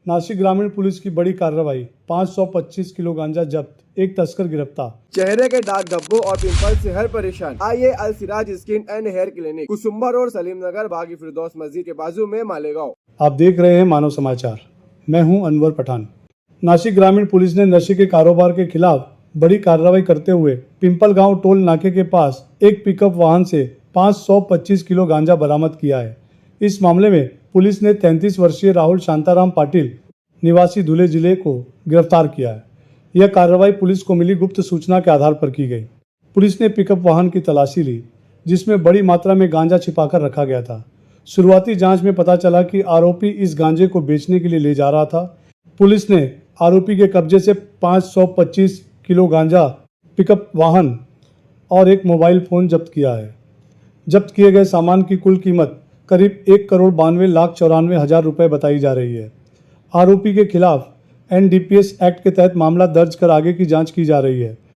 नासिक ग्रामीण पुलिस की बड़ी कार्रवाई, 525 किलो गांजा जब्त, एक तस्कर गिरफ्तार। चेहरे के दाग धब्बों और पिंपल से हर परेशान आइए Al Siraj skin and hair clinic, Kusumba road, Salim Nagar, Baghi Firdaus मस्जिद के बाजू में, मालेगांव। आप देख रहे हैं मानव समाचार। मैं हूं अनवर पठान। नासिक ग्रामीण पुलिस ने नशे के कारोबार के खिलाफ बड़ी कार्रवाई करते हुए पिंपल गांव टोल नाके के पास एक पिकअप वाहन से 525 किलो गांजा बरामद किया है। इस मामले में पुलिस ने 33 वर्षीय राहुल शांताराम पाटिल निवासी धुले जिले को गिरफ्तार किया है। यह कार्रवाई पुलिस को मिली गुप्त सूचना के आधार पर की गई। पुलिस ने पिकअप वाहन की तलाशी ली, जिसमें बड़ी मात्रा में गांजा छिपाकर रखा गया था। शुरुआती जांच में पता चला कि आरोपी इस गांजे को बेचने के लिए ले जा रहा था। पुलिस ने आरोपी के कब्जे से 525 किलो गांजा, पिकअप वाहन और एक मोबाइल फ़ोन जब्त किया है। जब्त किए गए सामान की कुल कीमत करीब 1,92,94,000 रुपये बताई जा रही है। आरोपी के खिलाफ NDPS एक्ट के तहत मामला दर्ज कर आगे की जांच की जा रही है।